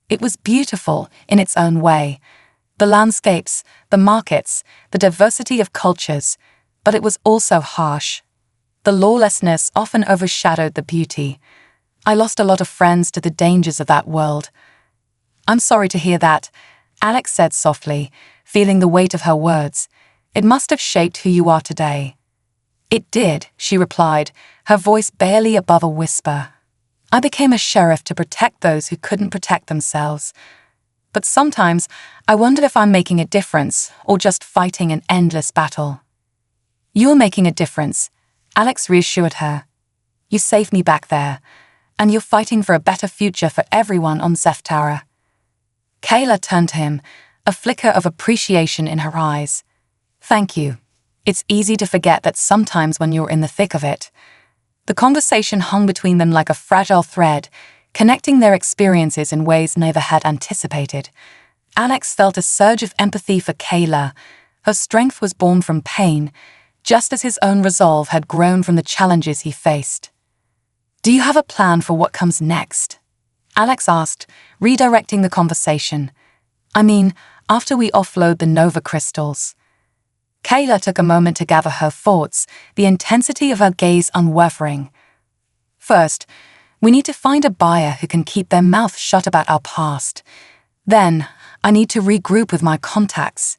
S1: It was beautiful in its own way. The landscapes, the markets, the diversity of cultures, but it was also harsh. The lawlessness often overshadowed the beauty. "I lost a lot of friends to the dangers of that world." "I'm sorry to hear that," Alex said softly, feeling the weight of her words. "It must have shaped who you are today." "It did," she replied, her voice barely above a whisper. "I became a sheriff to protect those who couldn't protect themselves. But sometimes I wondered if I'm making a difference or just fighting an endless battle." "You're making a difference," Alex reassured her. "You saved me back there, and you're fighting for a better future for everyone on Zeftara." Kayla turned to him, a flicker of appreciation in her eyes. "Thank you. It's easy to forget that sometimes when you're in the thick of it." The conversation hung between them like a fragile thread, connecting their experiences in ways neither had anticipated. Alex felt a surge of empathy for Kayla. Her strength was born from pain, just as his own resolve had grown from the challenges he faced. "Do you have a plan for what comes next?" Alex asked, redirecting the conversation. "I mean, after we offload the Nova crystals." Kayla took a moment to gather her thoughts, the intensity of her gaze unwavering. "First, we need to find a buyer who can keep their mouth shut about our past. Then, I need to regroup with my contacts.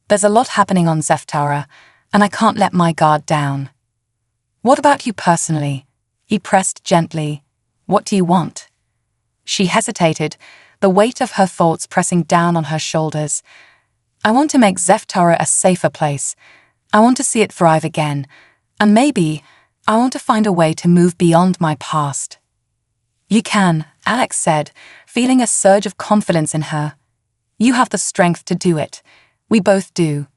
S1: There's a lot happening on Zeftara, and I can't let my guard down." "What about you personally?" He pressed gently. "What do you want?" She hesitated, the weight of her thoughts pressing down on her shoulders. "I want to make Zeftara a safer place. I want to see it thrive again, and maybe I want to find a way to move beyond my past. You can, Alex said, feeling a surge of confidence in her. You have the strength to do it. We both do.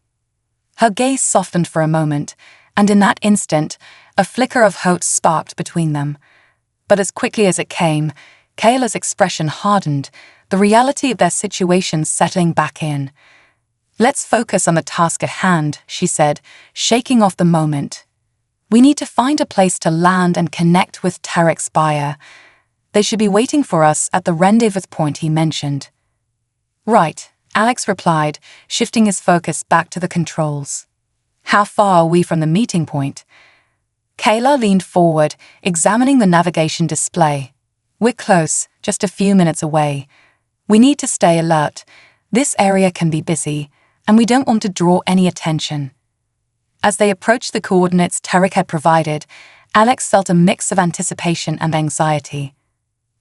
S1: Her gaze softened for a moment, and in that instant, a flicker of hope sparked between them. But as quickly as it came, Kayla's expression hardened, the reality of their situation settling back in. Let's focus on the task at hand, she said, shaking off the moment. We need to find a place to land and connect with Tarek's buyer. They should be waiting for us at the rendezvous point he mentioned. Right, Alex replied, shifting his focus back to the controls. How far are we from the meeting point? Kayla leaned forward, examining the navigation display. We're close, just a few minutes away. We need to stay alert. This area can be busy, and we don't want to draw any attention. As they approached the coordinates Tarek had provided, Alex felt a mix of anticipation and anxiety.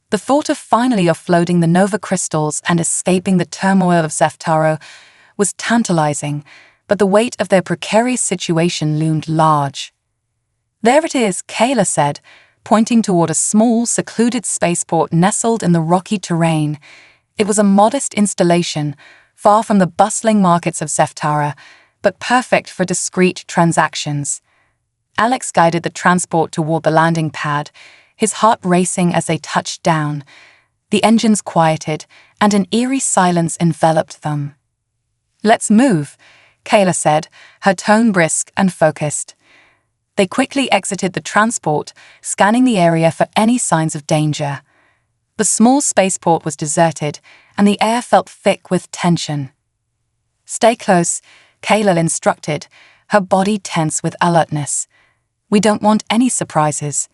S1: The thought of finally offloading the Nova crystals and escaping the turmoil of Zeftaro was tantalizing, but the weight of their precarious situation loomed large. There it is, Kayla said, pointing toward a small, secluded spaceport nestled in the rocky terrain. It was a modest installation, far from the bustling markets of Zeftara, but perfect for discreet transactions. Alex guided the transport toward the landing pad, his heart racing as they touched down. The engines quieted, and an eerie silence enveloped them. Let's move, Kayla said, her tone brisk and focused. They quickly exited the transport, scanning the area for any signs of danger. The small spaceport was deserted, and the air felt thick with tension. Stay close, Kayla instructed, her body tense with alertness. We don't want any surprises.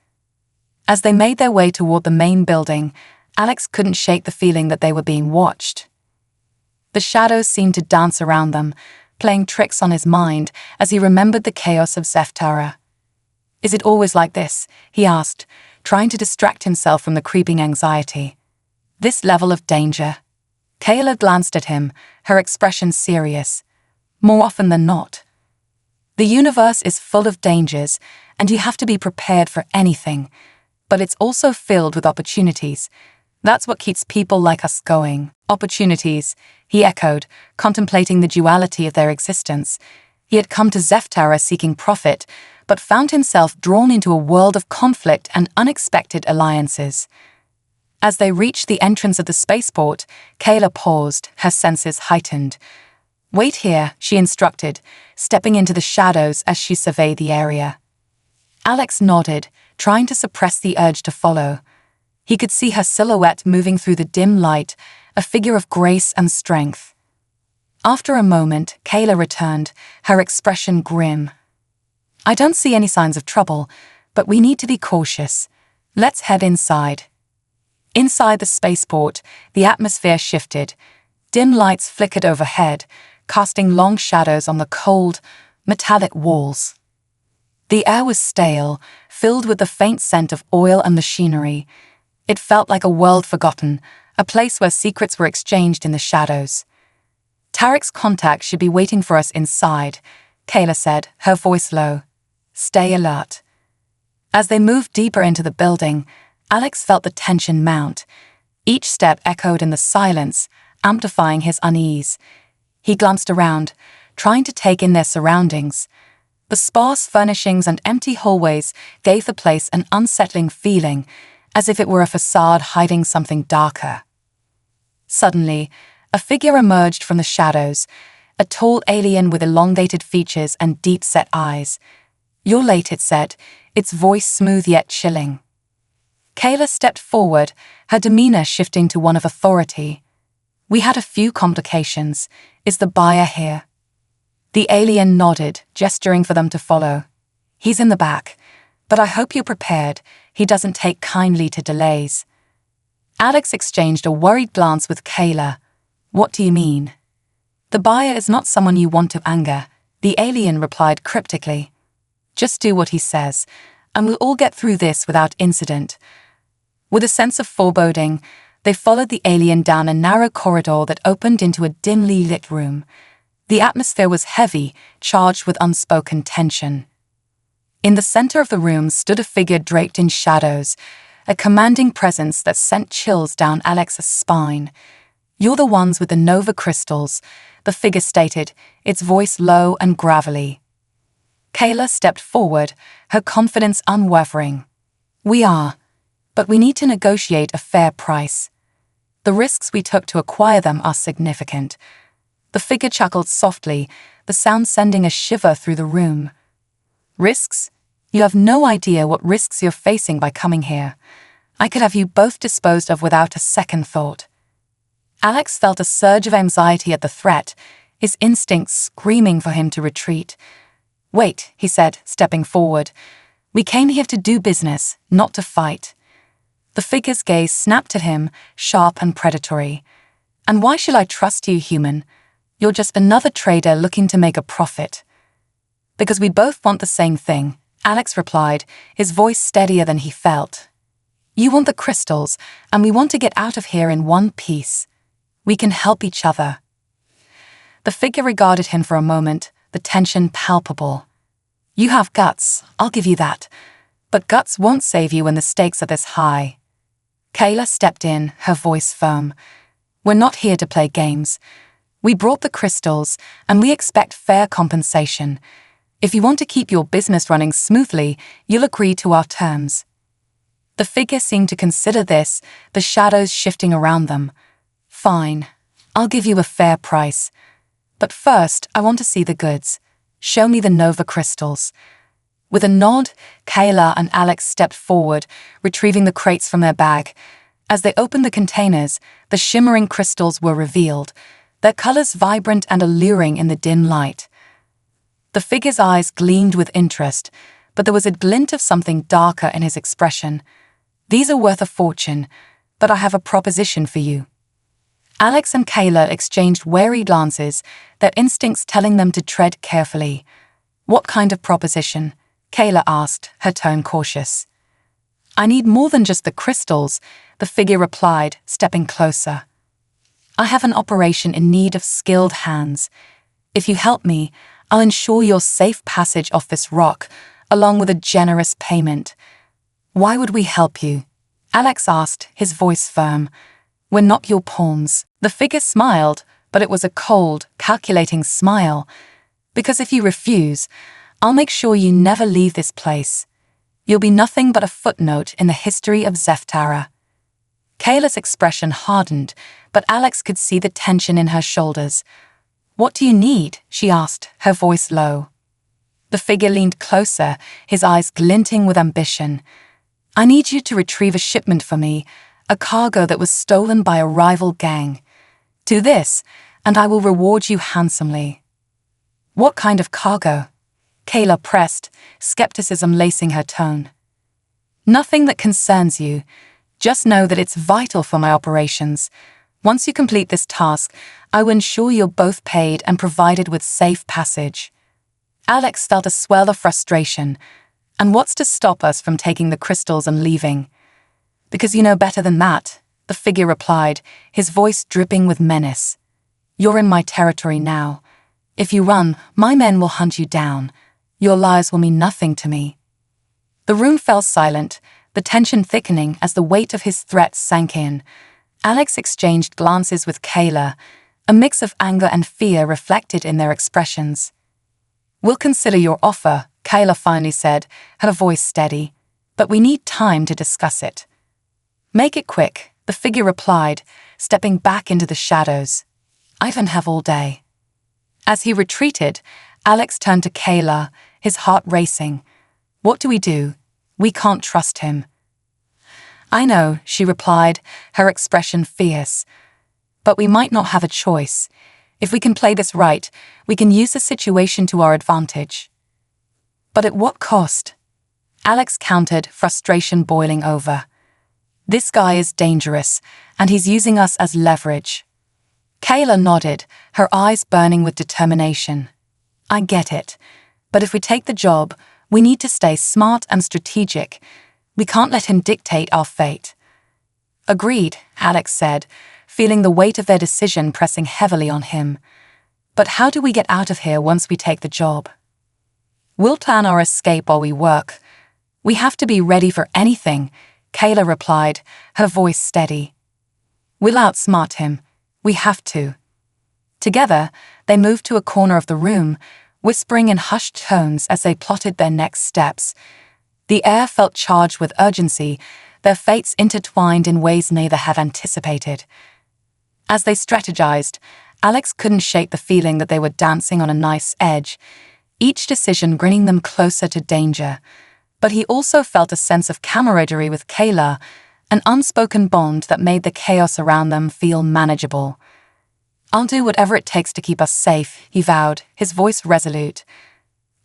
S1: As they made their way toward the main building, Alex couldn't shake the feeling that they were being watched. The shadows seemed to dance around them, playing tricks on his mind as he remembered the chaos of Zeftara. Is it always like this? He asked, trying to distract himself from the creeping anxiety. This level of danger? Kayla glanced at him, her expression serious. More often than not. The universe is full of dangers, and you have to be prepared for anything. But it's also filled with opportunities. That's what keeps people like us going. Opportunities, he echoed, contemplating the duality of their existence. He had come to Zeftara seeking profit, but found himself drawn into a world of conflict and unexpected alliances. As they reached the entrance of the spaceport, Kayla paused, her senses heightened. Wait here, she instructed, stepping into the shadows as she surveyed the area. Alex nodded, trying to suppress the urge to follow. He could see her silhouette moving through the dim light, a figure of grace and strength. After a moment, Kayla returned, her expression grim. I don't see any signs of trouble, but we need to be cautious. Let's head inside. Inside the spaceport, the atmosphere shifted. Dim lights flickered overhead, casting long shadows on the cold, metallic walls. The air was stale, filled with the faint scent of oil and machinery. It felt like a world forgotten, a place where secrets were exchanged in the shadows. Tarek's contact should be waiting for us inside, Kayla said, her voice low. Stay alert. As they moved deeper into the building, Alex felt the tension mount. Each step echoed in the silence, amplifying his unease. He glanced around, trying to take in their surroundings. The sparse furnishings and empty hallways gave the place an unsettling feeling, as if it were a facade hiding something darker. Suddenly, a figure emerged from the shadows, a tall alien with elongated features and deep-set eyes. You're late, it said, its voice smooth yet chilling. Kayla stepped forward, her demeanor shifting to one of authority. We had a few complications. Is the buyer here? The alien nodded, gesturing for them to follow. He's in the back, but I hope you're prepared. He doesn't take kindly to delays. Alex exchanged a worried glance with Kayla. What do you mean? The buyer is not someone you want to anger, the alien replied cryptically. Just do what he says, and we'll all get through this without incident. With a sense of foreboding, they followed the alien down a narrow corridor that opened into a dimly lit room. The atmosphere was heavy, charged with unspoken tension. In the center of the room stood a figure draped in shadows, a commanding presence that sent chills down Alex's spine. "You're the ones with the Nova crystals," the figure stated, its voice low and gravelly. Kayla stepped forward, her confidence unwavering. "We are, but we need to negotiate a fair price. The risks we took to acquire them are significant." The figure chuckled softly, the sound sending a shiver through the room. "Risks? You have no idea what risks you're facing by coming here. I could have you both disposed of without a second thought." Alex felt a surge of anxiety at the threat, his instincts screaming for him to retreat. "Wait," he said, stepping forward. "We came here to do business, not to fight." The figure's gaze snapped at him, sharp and predatory. "And why should I trust you, human? You're just another trader looking to make a profit." "Because we both want the same thing," Alex replied, his voice steadier than he felt. "You want the crystals, and we want to get out of here in one piece. We can help each other." The figure regarded him for a moment, the tension palpable. "You have guts, I'll give you that. But guts won't save you when the stakes are this high." Kayla stepped in, her voice firm. "We're not here to play games. We brought the crystals, and we expect fair compensation. If you want to keep your business running smoothly, you'll agree to our terms." The figure seemed to consider this, the shadows shifting around them. "Fine, I'll give you a fair price. But first, I want to see the goods. Show me the Nova crystals." With a nod, Kayla and Alex stepped forward, retrieving the crates from their bag. As they opened the containers, the shimmering crystals were revealed, their colors vibrant and alluring in the dim light. The figure's eyes gleamed with interest, but there was a glint of something darker in his expression. "These are worth a fortune, but I have a proposition for you." Alex and Kayla exchanged wary glances, their instincts telling them to tread carefully. "What kind of proposition?" Kayla asked, her tone cautious. "I need more than just the crystals," the figure replied, stepping closer. "I have an operation in need of skilled hands. If you help me, I'll ensure your safe passage off this rock, along with a generous payment." "Why would we help you?" Alex asked, his voice firm. "We're not your pawns." The figure smiled, but it was a cold, calculating smile. "Because if you refuse, I'll make sure you never leave this place. You'll be nothing but a footnote in the history of Zeftara." Kayla's expression hardened, but Alex could see the tension in her shoulders. "What do you need?" she asked, her voice low. The figure leaned closer, his eyes glinting with ambition. "I need you to retrieve a shipment for me, a cargo that was stolen by a rival gang. Do this, and I will reward you handsomely." "What kind of cargo?" Kayla pressed, skepticism lacing her tone. "Nothing that concerns you. Just know that it's vital for my operations. Once you complete this task, I will ensure you're both paid and provided with safe passage." Alex felt a swell of frustration. "And what's to stop us from taking the crystals and leaving?" "Because you know better than that," the figure replied, his voice dripping with menace. "You're in my territory now. If you run, my men will hunt you down. Your lies will mean nothing to me." The room fell silent, the tension thickening as the weight of his threats sank in. Alex exchanged glances with Kayla, a mix of anger and fear reflected in their expressions. "We'll consider your offer," Kayla finally said, her voice steady, "but we need time to discuss it." "Make it quick," the figure replied, stepping back into the shadows. "I don't have all day." As he retreated, Alex turned to Kayla, his heart racing. "What do we do? We can't trust him." "I know," she replied, her expression fierce. "But we might not have a choice. If we can play this right, we can use the situation to our advantage." "But at what cost?" Alex countered, frustration boiling over. "This guy is dangerous, and he's using us as leverage." Kayla nodded, her eyes burning with determination. "I get it. But if we take the job, we need to stay smart and strategic. We can't let him dictate our fate." "Agreed," Alex said, feeling the weight of their decision pressing heavily on him. But how do we get out of here once we take the job? We'll plan our escape while we work. We have to be ready for anything, Kayla replied, her voice steady. We'll outsmart him. We have to. Together, they moved to a corner of the room, whispering in hushed tones as they plotted their next steps. The air felt charged with urgency, their fates intertwined in ways neither had anticipated. As they strategized, Alex couldn't shake the feeling that they were dancing on a knife's edge, each decision bringing them closer to danger. But he also felt a sense of camaraderie with Kayla, an unspoken bond that made the chaos around them feel manageable. I'll do whatever it takes to keep us safe, he vowed, his voice resolute.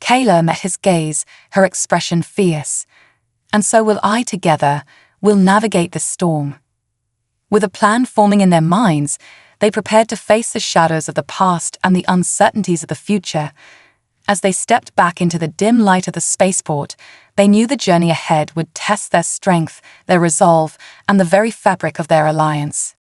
S1: Kayla met his gaze, her expression fierce. And so will I. Together, we'll navigate this storm. With a plan forming in their minds, they prepared to face the shadows of the past and the uncertainties of the future. As they stepped back into the dim light of the spaceport, they knew the journey ahead would test their strength, their resolve, and the very fabric of their alliance.